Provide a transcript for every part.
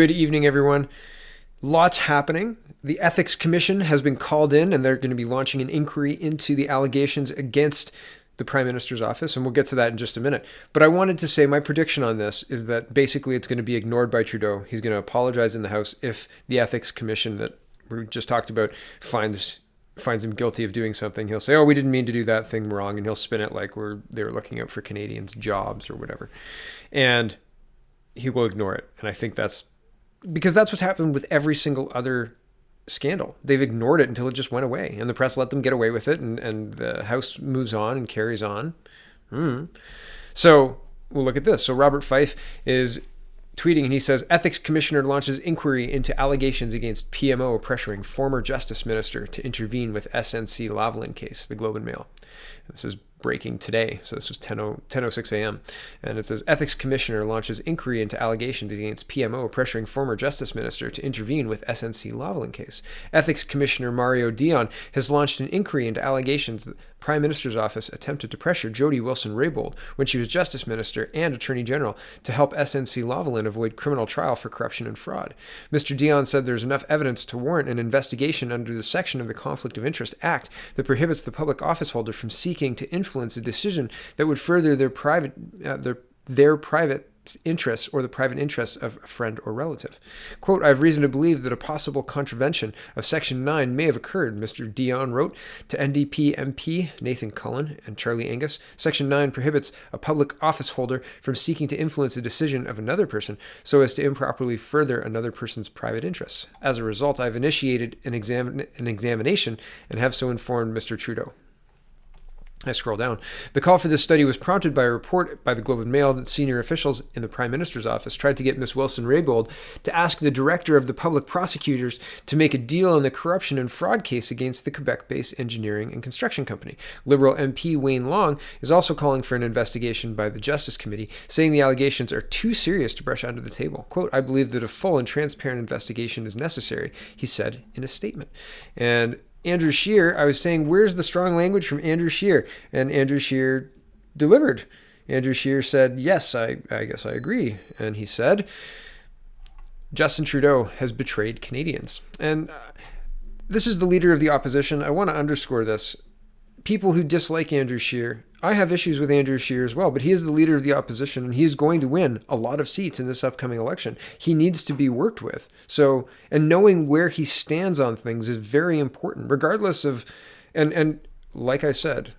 Good evening, everyone. Lots happening. The Ethics Commission has been called in, and they're going to be launching an inquiry into the allegations against the Prime Minister's office, and we'll get to that in just a minute. But I wanted to say my prediction on this is that basically it's going to be ignored by Trudeau. He's going to apologize in the House if the Ethics Commission that we just talked about finds him guilty of doing something. He'll say, "Oh, we didn't mean to do that thing wrong," and he'll spin it like they were looking out for Canadians' jobs or whatever, and he will ignore it. And I think that's because that's what's happened with every single other scandal. They've ignored it until it just went away, and the press let them get away with it, and the House moves on and carries on. So we'll look at this. So Robert Fife is tweeting, and he says, Ethics Commissioner launches inquiry into allegations against PMO pressuring former Justice Minister to intervene with SNC Lavalin case, the Globe and Mail. This is breaking today, so this was 10:06 a.m. And it says, Ethics Commissioner launches inquiry into allegations against PMO pressuring former Justice Minister to intervene with SNC Lavalin case. Ethics Commissioner Mario Dion has launched an inquiry into allegations that Prime Minister's office attempted to pressure Jody Wilson-Raybould when she was Justice Minister and Attorney General to help SNC Lavalin avoid criminal trial for corruption and fraud. Mr. Dion said there's enough evidence to warrant an investigation under the section of the Conflict of Interest Act that prohibits the public office holder from seeking to influence a decision that would further their private interests or the private interests of a friend or relative. Quote, I have reason to believe that a possible contravention of Section 9 may have occurred, Mr. Dion wrote to NDP MP Nathan Cullen and Charlie Angus. Section 9 prohibits a public office holder from seeking to influence a decision of another person so as to improperly further another person's private interests. As a result, I've initiated an examination and have so informed Mr. Trudeau. I scroll down. The call for this study was prompted by a report by the Globe and Mail that senior officials in the Prime Minister's office tried to get Ms. Wilson-Raybould to ask the director of the public prosecutors to make a deal on the corruption and fraud case against the Quebec-based engineering and construction company. Liberal MP Wayne Long is also calling for an investigation by the Justice Committee, saying the allegations are too serious to brush under the table. Quote, I believe that a full and transparent investigation is necessary, he said in a statement. And Andrew Scheer, I was saying, where's the strong language from Andrew Scheer? And Andrew Scheer delivered. Andrew Scheer said, yes, I guess I agree. And he said, Justin Trudeau has betrayed Canadians. And this is the leader of the opposition. I want to underscore this. People who dislike Andrew Scheer, I have issues with Andrew Scheer as well, but he is the leader of the opposition and he is going to win a lot of seats in this upcoming election. He needs to be worked with. So, and knowing where he stands on things is very important, regardless of, and like I said,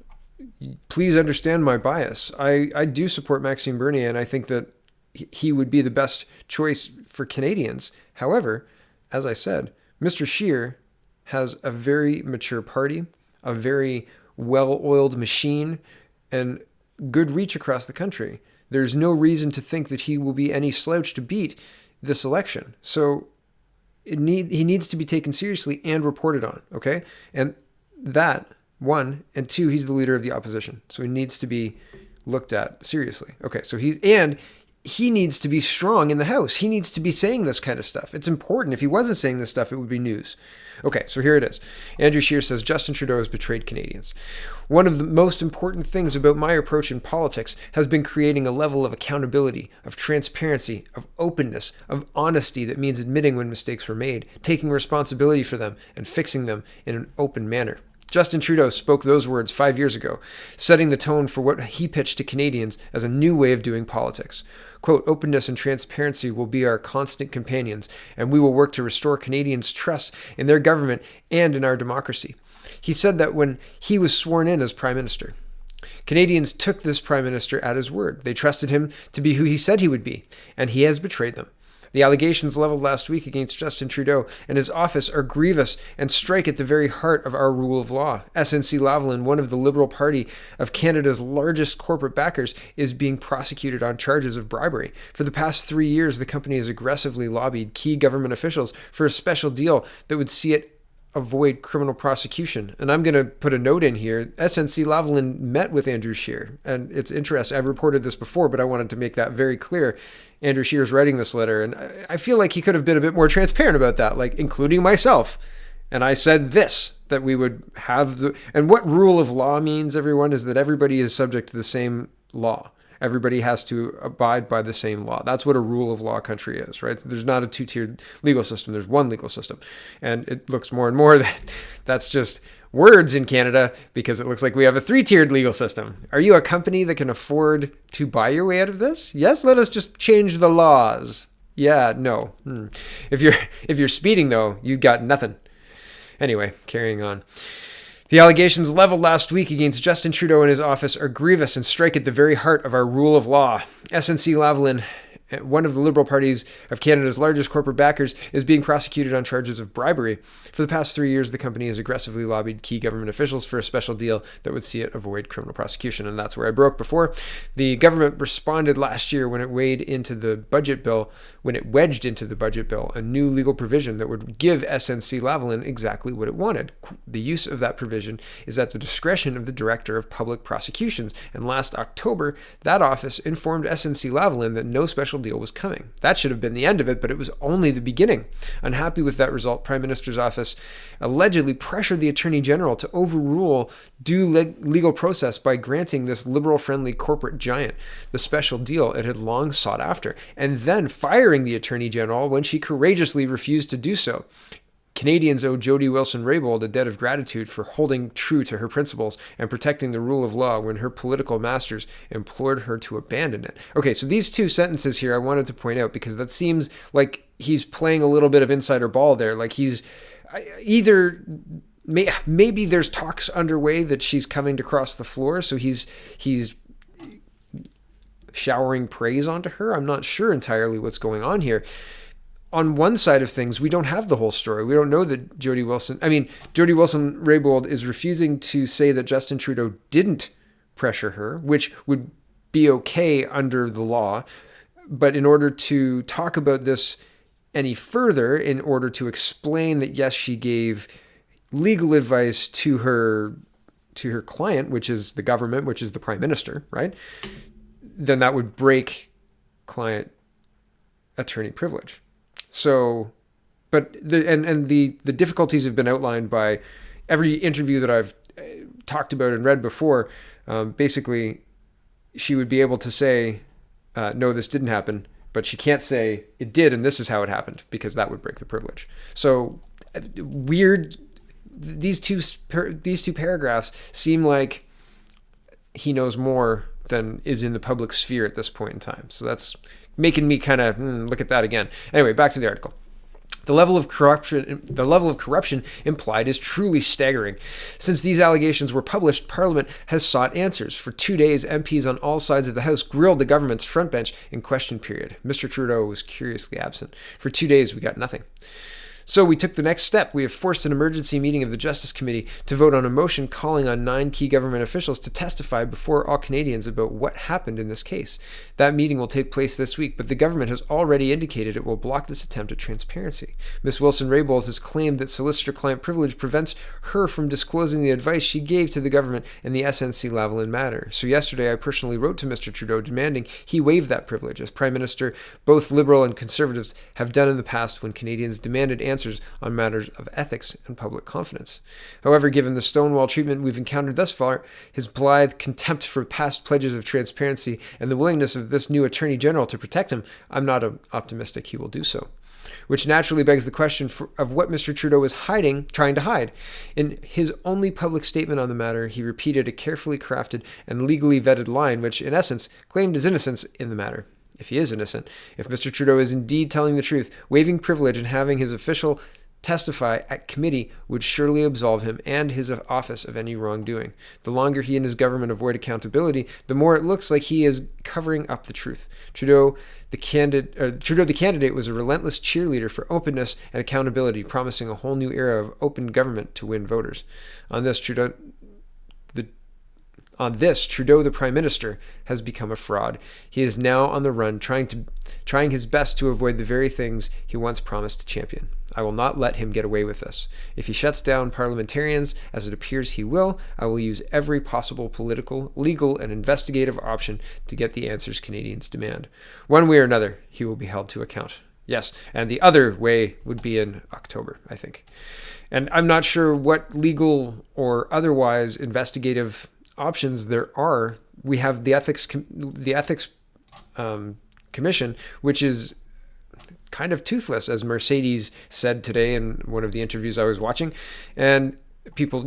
please understand my bias. I do support Maxime Bernier and I think that he would be the best choice for Canadians. However, as I said, Mr. Scheer has a very mature party, a very well-oiled machine, and good reach across the country. There's no reason to think that he will be any slouch to beat this election. So he needs to be taken seriously and reported on, okay? And that, one, and two, he's the leader of the opposition. So he needs to be looked at seriously. Okay, so he needs to be strong in the House. He needs to be saying this kind of stuff. It's important. If he wasn't saying this stuff, it would be news. Okay, so here it is. Andrew Scheer says, Justin Trudeau has betrayed Canadians. One of the most important things about my approach in politics has been creating a level of accountability, of transparency, of openness, of honesty that means admitting when mistakes were made, taking responsibility for them, and fixing them in an open manner. Justin Trudeau spoke those words 5 years ago, setting the tone for what he pitched to Canadians as a new way of doing politics. Quote, openness and transparency will be our constant companions, and we will work to restore Canadians' trust in their government and in our democracy. He said that when he was sworn in as Prime Minister. Canadians took this Prime Minister at his word. They trusted him to be who he said he would be, and he has betrayed them. The allegations leveled last week against Justin Trudeau and his office are grievous and strike at the very heart of our rule of law. SNC Lavalin, one of the Liberal Party of Canada's largest corporate backers, is being prosecuted on charges of bribery. For the past 3 years, the company has aggressively lobbied key government officials for a special deal that would see it avoid criminal prosecution. And I'm going to put a note in here. SNC Lavalin met with Andrew Scheer. And it's interesting. I've reported this before, but I wanted to make that very clear. Andrew Scheer is writing this letter. And I feel like he could have been a bit more transparent about that, like including myself. And I said this, that we would have and what rule of law means, everyone, is that everybody is subject to the same law. everybody has to abide by the same law. That's what a rule of law country is, right? There's not a two-tiered legal system. There's one legal system. And it looks more and more that that's just words in Canada, because it looks like we have a three-tiered legal system. Are you a company that can afford to buy your way out of this? Yes, let us just change the laws. Yeah, no. If you're speeding though, you got nothing. Anyway, carrying on. The allegations leveled last week against Justin Trudeau and his office are grievous and strike at the very heart of our rule of law. SNC Lavalin, one of the Liberal Party's of Canada's largest corporate backers, is being prosecuted on charges of bribery. For the past 3 years, the company has aggressively lobbied key government officials for a special deal that would see it avoid criminal prosecution. And that's where I broke before. The government responded last year when it wedged into the budget bill, a new legal provision that would give SNC Lavalin exactly what it wanted. The use of that provision is at the discretion of the Director of Public Prosecutions. And last October, that office informed SNC Lavalin that no special deal was coming. That should have been the end of it, but it was only the beginning. Unhappy with that result, Prime Minister's office allegedly pressured the Attorney General to overrule due legal process by granting this Liberal-friendly corporate giant the special deal it had long sought after, and then firing the Attorney General when she courageously refused to do so. Canadians owe Jody Wilson-Raybould a debt of gratitude for holding true to her principles and protecting the rule of law when her political masters implored her to abandon it. Okay, so these two sentences here I wanted to point out because that seems like he's playing a little bit of insider ball there. Like he's either... Maybe there's talks underway that she's coming to cross the floor, so he's showering praise onto her. I'm not sure entirely what's going on here. On one side of things, we don't have the whole story. We don't know that Jody Wilson-Raybould is refusing to say that Justin Trudeau didn't pressure her, which would be okay under the law. But in order to talk about this any further, in order to explain that, yes, she gave legal advice to her client, which is the government, which is the Prime Minister, right? Then that would break client attorney privilege. So, but the difficulties have been outlined by every interview that I've talked about and read before. Basically, she would be able to say, no, this didn't happen, but she can't say it did and this is how it happened, because that would break the privilege. So weird. These two paragraphs seem like he knows more than is in the public sphere at this point in time. So that's making me kind of look at that again. Anyway, back to the article. The level of corruption implied is truly staggering. Since these allegations were published, Parliament has sought answers. For 2 days, MPs on all sides of the House grilled the government's front bench in question period. Mr. Trudeau was curiously absent. For 2 days, we got nothing. So we took the next step. We have forced an emergency meeting of the Justice Committee to vote on a motion calling on 9 key government officials to testify before all Canadians about what happened in this case. That meeting will take place this week, but the government has already indicated it will block this attempt at transparency. Ms. Wilson-Raybould has claimed that solicitor-client privilege prevents her from disclosing the advice she gave to the government in the SNC Lavalin matter. So yesterday I personally wrote to Mr. Trudeau demanding he waive that privilege. As Prime Minister, both Liberal and Conservatives have done in the past when Canadians demanded answers on matters of ethics and public confidence. However, given the Stonewall treatment we've encountered thus far, his blithe contempt for past pledges of transparency, and the willingness of this new Attorney General to protect him, I'm not optimistic he will do so. Which naturally begs the question of what Mr. Trudeau was trying to hide. In his only public statement on the matter, he repeated a carefully crafted and legally vetted line which, in essence, claimed his innocence in the matter. If he is innocent, if Mr. Trudeau is indeed telling the truth, waiving privilege and having his official testify at committee would surely absolve him and his office of any wrongdoing. The longer he and his government avoid accountability, the more it looks like he is covering up the truth. Trudeau, the candidate, was a relentless cheerleader for openness and accountability, promising a whole new era of open government to win voters. On this, Trudeau, the Prime Minister, has become a fraud. He is now on the run, trying his best to avoid the very things he once promised to champion. I will not let him get away with this. If he shuts down parliamentarians, as it appears he will, I will use every possible political, legal, and investigative option to get the answers Canadians demand. One way or another, he will be held to account. Yes, and the other way would be in October, I think. And I'm not sure what legal or otherwise investigative options we have the ethics commission, which is kind of toothless, as Mercedes said today in one of the interviews I was watching, and people,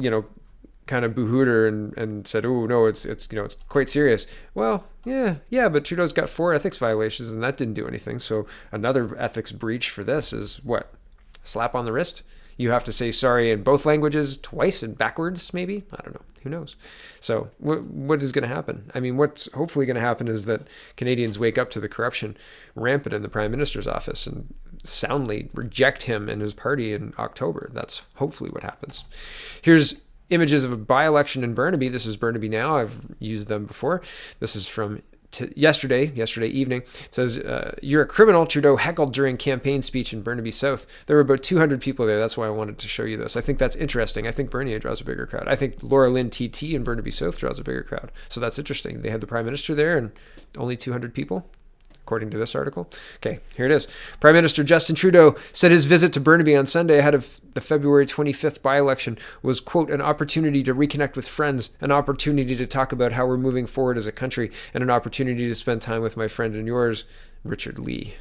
kind of boohooed her and said, "Oh no, it's quite serious." Well, yeah, but Trudeau's got 4 ethics violations, and that didn't do anything. So another ethics breach for this is what? A slap on the wrist? You have to say sorry in both languages twice and backwards, maybe? I don't know. Who knows? So what is going to happen? I mean, what's hopefully going to happen is that Canadians wake up to the corruption rampant in the Prime Minister's office and soundly reject him and his party in October. That's hopefully what happens. Here's images of a by-election in Burnaby. This is Burnaby Now. I've used them before. This is from yesterday evening. It says, "You're a criminal," Trudeau heckled during campaign speech in Burnaby South. There were about 200 people there. That's why I wanted to show you this. I think that's interesting. I think Bernier draws a bigger crowd. I think Lavalin TT in Burnaby South draws a bigger crowd. So that's interesting. They had the Prime Minister there and only 200 people, according to this article. Okay, here it is. Prime Minister Justin Trudeau said his visit to Burnaby on Sunday ahead of the February 25th by-election was, quote, "an opportunity to reconnect with friends, an opportunity to talk about how we're moving forward as a country, and an opportunity to spend time with my friend and yours, Richard Lee."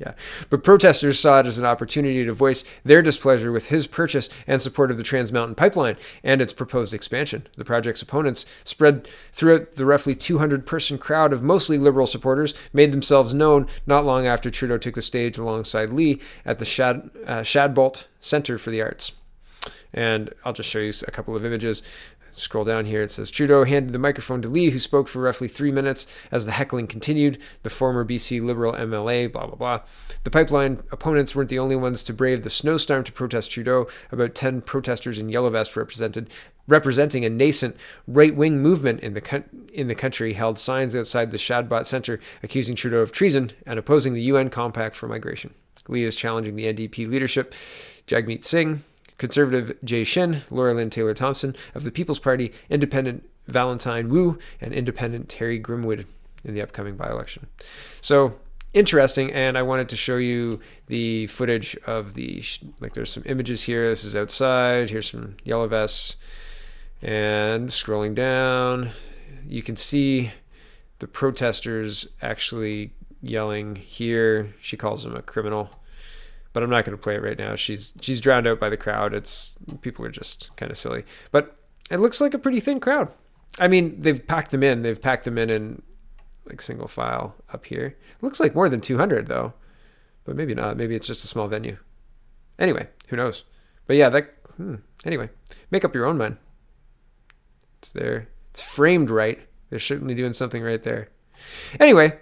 Yeah, but protesters saw it as an opportunity to voice their displeasure with his purchase and support of the Trans Mountain Pipeline and its proposed expansion. The project's opponents, spread throughout the roughly 200-person crowd of mostly Liberal supporters, made themselves known not long after Trudeau took the stage alongside Lee at the Shadbolt Centre for the Arts. And I'll just show you a couple of images. Scroll down here. It says, Trudeau handed the microphone to Lee, who spoke for roughly 3 minutes as the heckling continued. The former BC Liberal MLA, blah, blah, blah. The pipeline opponents weren't the only ones to brave the snowstorm to protest Trudeau. About 10 protesters in yellow vest representing a nascent right-wing movement in the country held signs outside the Shadbot Centre accusing Trudeau of treason and opposing the UN Compact for Migration. Lee is challenging the NDP leadership, Jagmeet Singh, Conservative Jay Shin, Laura-Lynn Taylor-Thompson of the People's Party, Independent Valentine Wu, and Independent Terry Grimwood in the upcoming by-election. So interesting, and I wanted to show you the footage of there's some images here. This is outside. Here's some yellow vests. And scrolling down, you can see the protesters actually yelling here. She calls him a criminal. But I'm not going to play it right now. She's drowned out by the crowd. People are just kind of silly. But it looks like a pretty thin crowd. I mean, they've packed them in. They've packed them in like single file up here. It looks like more than 200 though. But maybe not. Maybe it's just a small venue. Anyway, who knows? But yeah, anyway, make up your own mind. It's there. It's framed right. They're certainly doing something right there. Anyway,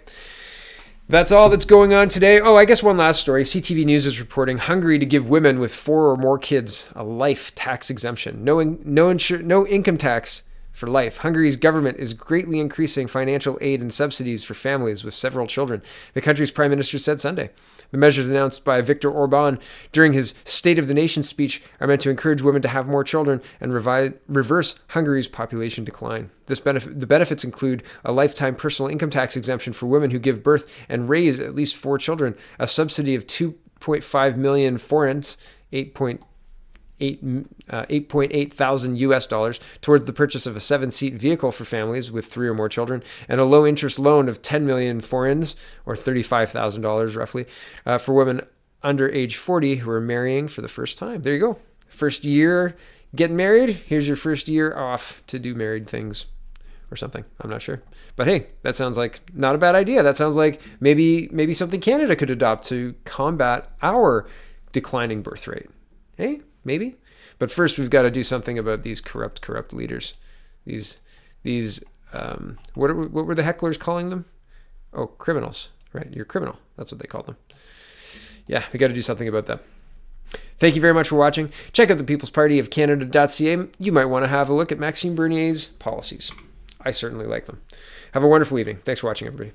that's all that's going on today. Oh, I guess one last story. CTV News is reporting Hungary to give women with 4 or more kids a life tax exemption. No income tax for life. Hungary's government is greatly increasing financial aid and subsidies for families with several children, the country's prime minister said Sunday. The measures announced by Viktor Orban during his State of the Nation speech are meant to encourage women to have more children and reverse Hungary's population decline. The benefits include a lifetime personal income tax exemption for women who give birth and raise at least 4 children, a subsidy of 2.5 million forints, 8.8 thousand US dollars towards the purchase of a 7-seat vehicle for families with 3 or more children, and a low interest loan of 10 million forints, or $35,000 roughly, for women under age 40 who are marrying for the first time. There you go. First year getting married. Here's your first year off to do married things or something. I'm not sure. But hey, that sounds like not a bad idea. That sounds like maybe something Canada could adopt to combat our declining birth rate. Hey, maybe. But first, we've got to do something about these corrupt leaders. These what were the hecklers calling them? Oh, criminals, right? You're a criminal. That's what they call them. Yeah, we got to do something about them. Thank you very much for watching. Check out the People's Party of Canada.ca. You might want to have a look at Maxime Bernier's policies. I certainly like them. Have a wonderful evening. Thanks for watching, everybody.